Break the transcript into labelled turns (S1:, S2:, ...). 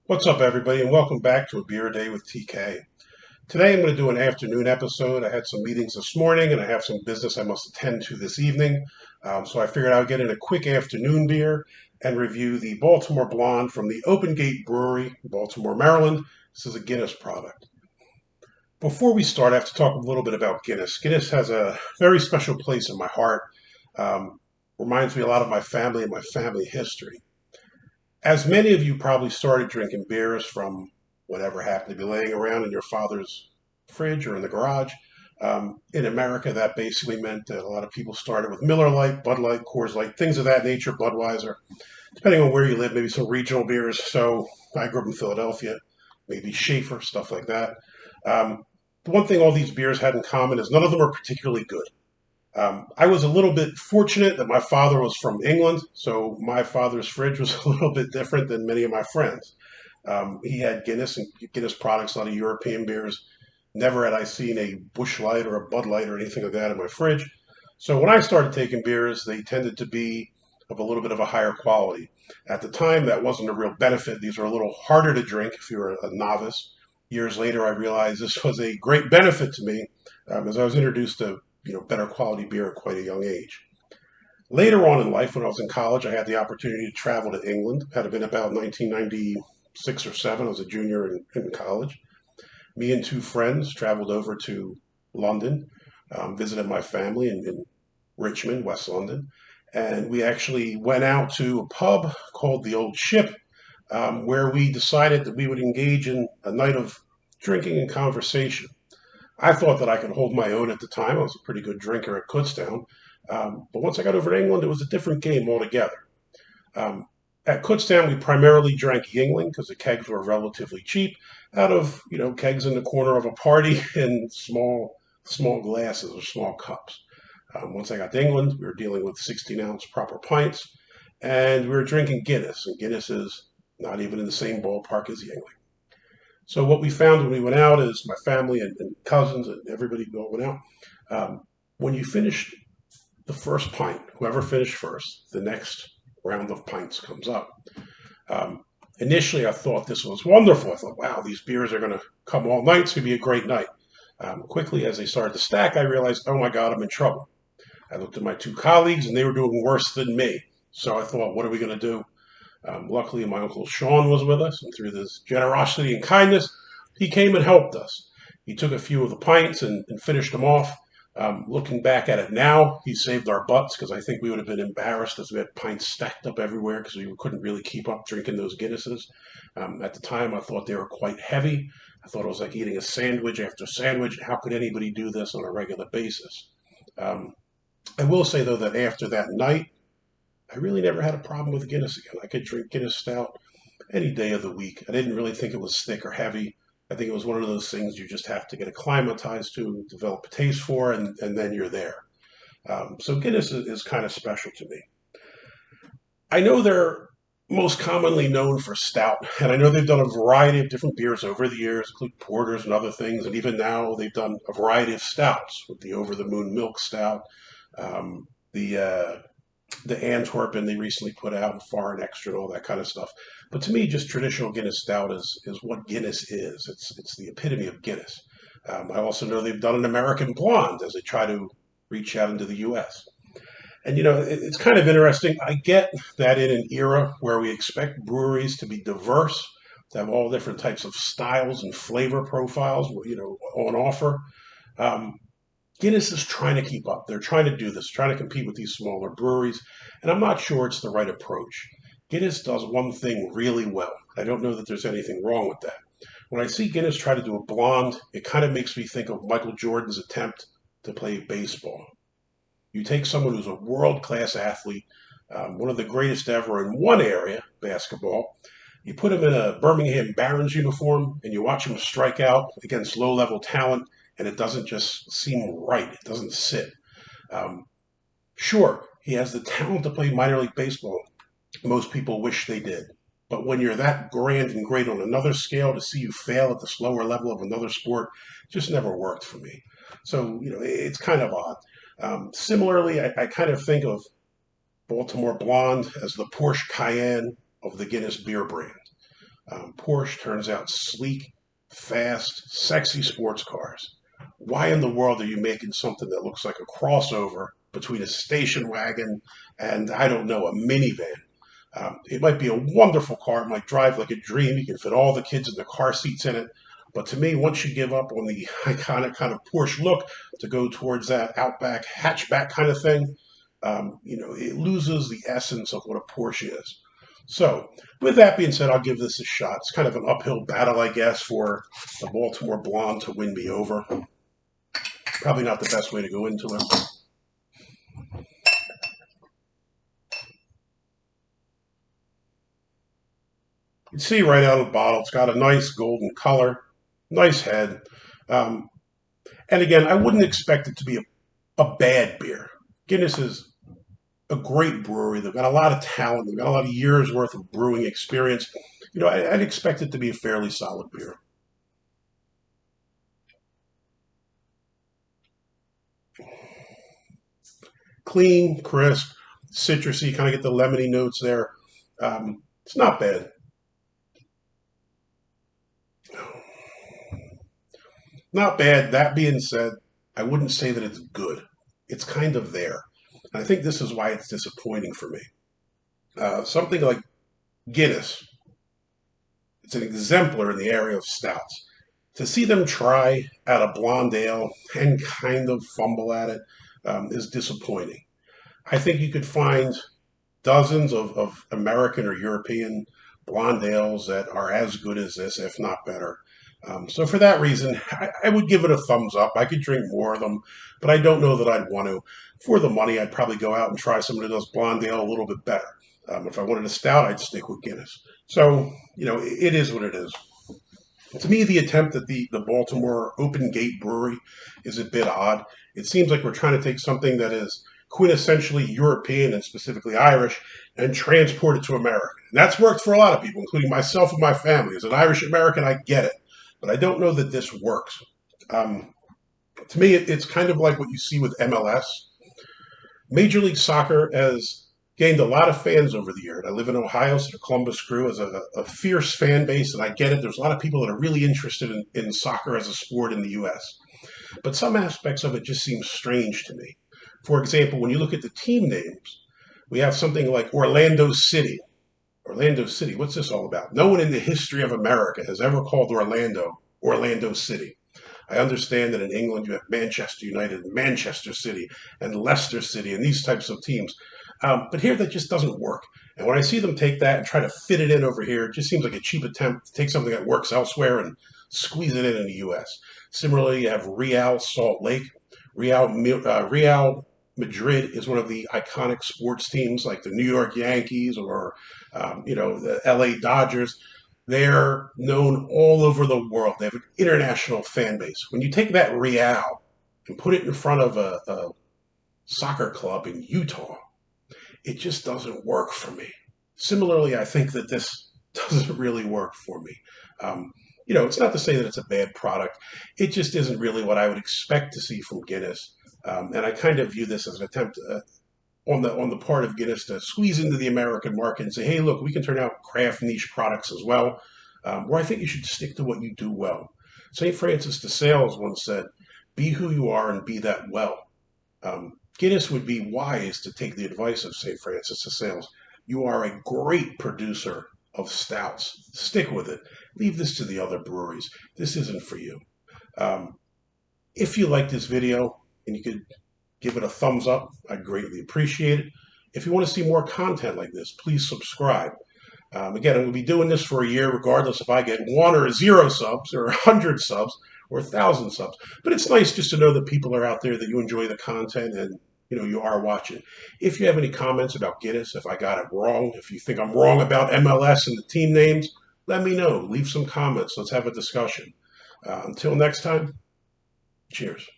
S1: What's up, everybody, and welcome back to A Beer Day with TK. Today I'm going to do an afternoon episode. I had some meetings this morning, and I have some business I must attend to this evening. So I figured I would get in a quick afternoon beer and review the Baltimore Blonde from the Open Gate Brewery, Baltimore, Maryland. This is a Guinness product. Before we start, I have to talk a little bit about Guinness. Guinness has a very special place in my heart. Um, Reminds me a lot of my family and my family history. As many of you probably started drinking beers from whatever happened to be laying around in your father's fridge or in the garage. In America, that basically meant that a lot of people started with Miller Lite, Bud Light, Coors Light, things of that nature, Budweiser. Depending on where you live, maybe some regional beers. So I grew up in Philadelphia, maybe Schaefer, stuff like that. The one thing all these beers had in common is none of them are particularly good. I was a little bit fortunate that my father was from England, so my father's fridge was a little bit different than many of my friends. He had Guinness and Guinness products, a lot of European beers. Never had I seen a Busch Light or a Bud Light or anything like that in my fridge. So when I started taking beers, they tended to be of a little bit of a higher quality. At the time, that wasn't a real benefit. These were a little harder to drink if you were a novice. Years later, I realized this was a great benefit to me as I was introduced to better quality beer at quite a young age. Later on in life, when I was in college, I had the opportunity to travel to England. Had it been about 1996 or 7, I was a junior in college. Me and two friends traveled over to London, visited my family in Richmond, West London, and we actually went out to a pub called the Old Ship, where we decided that we would engage in a night of drinking and conversation. I thought that I could hold my own at the time. I was a pretty good drinker at Kutztown. But once I got over to England, it was a different game altogether. Um, at Kutztown, we primarily drank Yingling because the kegs were relatively cheap, out of kegs in the corner of a party in small glasses or small cups. Once I got to England, we were dealing with 16-ounce proper pints, and we were drinking Guinness, and Guinness is not even in the same ballpark as Yingling. So what we found when we went out is my family and cousins and everybody all went out. When you finish the first pint, whoever finished first, the next round of pints comes up. Initially, I thought this was wonderful. I thought, wow, these beers are going to come all night. It's going to be a great night. Quickly, as they started to stack, I realized, oh my God, I'm in trouble. I looked at my two colleagues, and they were doing worse than me. So I thought, what are we going to do? Luckily, my uncle Sean was with us, and through this generosity and kindness, he came and helped us. He took a few of the pints and finished them off. Looking back at it now, he saved our butts because I think we would have been embarrassed as we had pints stacked up everywhere because we couldn't really keep up drinking those Guinnesses. At the time, I thought they were quite heavy. I thought it was like eating a sandwich after sandwich. How could anybody do this on a regular basis? Um, I will say, though, that after that night, I really never had a problem with Guinness again. I could drink Guinness Stout any day of the week. I didn't really think it was thick or heavy. I think it was one of those things you just have to get acclimatized to, develop a taste for, and then you're there. So Guinness is kind of special to me. I know they're most commonly known for stout, and I know they've done a variety of different beers over the years, including porters and other things, and even now they've done a variety of stouts with the Over the Moon Milk Stout, um, the the Antwerpen they recently put out, and Foreign Extra, and all that kind of stuff. But to me, just traditional Guinness Stout is what Guinness is. It's the epitome of Guinness. I also know they've done an American Blonde as they try to reach out into the U.S. And it's kind of interesting. I get that in an era where we expect breweries to be diverse, to have all different types of styles and flavor profiles, on offer. Um, Guinness is trying to keep up. They're trying to do this, trying to compete with these smaller breweries, and I'm not sure it's the right approach. Guinness does one thing really well. I don't know that there's anything wrong with that. When I see Guinness try to do a blonde, it kind of makes me think of Michael Jordan's attempt to play baseball. You take someone who's a world class athlete, one of the greatest ever in one area, basketball, you put him in a Birmingham Barons uniform, and you watch him strike out against low level talent, and it doesn't just seem right. It doesn't sit. Um, sure, he has the talent to play minor league baseball. Most people wish they did. But when you're that grand and great on another scale, to see you fail at the slower level of another sport just never worked for me. So, it's kind of odd. Similarly, I kind of think of Baltimore Blonde as the Porsche Cayenne of the Guinness beer brand. Porsche turns out sleek, fast, sexy sports cars. Why in the world are you making something that looks like a crossover between a station wagon and, I don't know, a minivan? It might be a wonderful car. It might drive like a dream. You can fit all the kids in the car seats in it. But to me, once you give up on the iconic kind of Porsche look to go towards that Outback hatchback kind of thing, it loses the essence of what a Porsche is. So, with that being said, I'll give this a shot. It's kind of an uphill battle, I guess, for the Baltimore Blonde to win me over. Probably not the best way to go into it. You can see right out of the bottle, it's got a nice golden color, nice head. Um, and again, I wouldn't expect it to be a bad beer. Guinness is a great brewery. They've got a lot of talent. They've got a lot of years worth of brewing experience. I'd expect it to be a fairly solid beer. Clean, crisp, citrusy, kind of get the lemony notes there. It's not bad. Not bad. That being said, I wouldn't say that it's good. It's kind of there. And I think this is why it's disappointing for me. Something like Guinness, it's an exemplar in the area of stouts. To see them try at a blonde ale and kind of fumble at it is disappointing. I think you could find dozens of American or European blonde ales that are as good as this, if not better. So for that reason, I would give it a thumbs up. I could drink more of them, but I don't know that I'd want to. For the money, I'd probably go out and try somebody that does blonde ale a little bit better. If I wanted a stout, I'd stick with Guinness. So, it is what it is. To me, the attempt at the Baltimore Open Gate Brewery is a bit odd. It seems like we're trying to take something that is quintessentially European and specifically Irish and transport it to America. And that's worked for a lot of people, including myself and my family. As an Irish American, I get it. But I don't know that this works. To me, it's kind of like what you see with MLS. Major League Soccer has gained a lot of fans over the years. I live in Ohio, so the Columbus Crew has a fierce fan base, and I get it. There's a lot of people that are really interested in soccer as a sport in the U.S. But some aspects of it just seem strange to me. For example, when you look at the team names, we have something like Orlando City. Orlando City, what's this all about? No one in the history of America has ever called Orlando City. I understand that in England you have Manchester United, Manchester City, and Leicester City, and these types of teams. But here that just doesn't work. And when I see them take that and try to fit it in over here, it just seems like a cheap attempt to take something that works elsewhere and squeeze it in the U.S. Similarly, you have Real Salt Lake. Real Madrid is one of the iconic sports teams like the New York Yankees or, the LA Dodgers. They're known all over the world. They have an international fan base. When you take that Real and put it in front of a soccer club in Utah, it just doesn't work for me. Similarly, I think that this doesn't really work for me. It's not to say that it's a bad product. It just isn't really what I would expect to see from Guinness. And I kind of view this as an attempt on the part of Guinness to squeeze into the American market and say, hey, look, we can turn out craft niche products as well. Where I think you should stick to what you do well. St. Francis de Sales once said, be who you are and be that well. Guinness would be wise to take the advice of St. Francis de Sales. You are a great producer of stouts. Stick with it. Leave this to the other breweries. This isn't for you. If you like this video and you could give it a thumbs up, I'd greatly appreciate it. If you want to see more content like this, please subscribe. Again, I'm going to be doing this for a year, regardless if I get 1 or 0 subs or 100 subs or 1,000 subs. But it's nice just to know that people are out there, that you enjoy the content and you are watching. If you have any comments about Guinness, if I got it wrong, if you think I'm wrong about MLS and the team names, let me know. Leave some comments. Let's have a discussion. Until next time, cheers.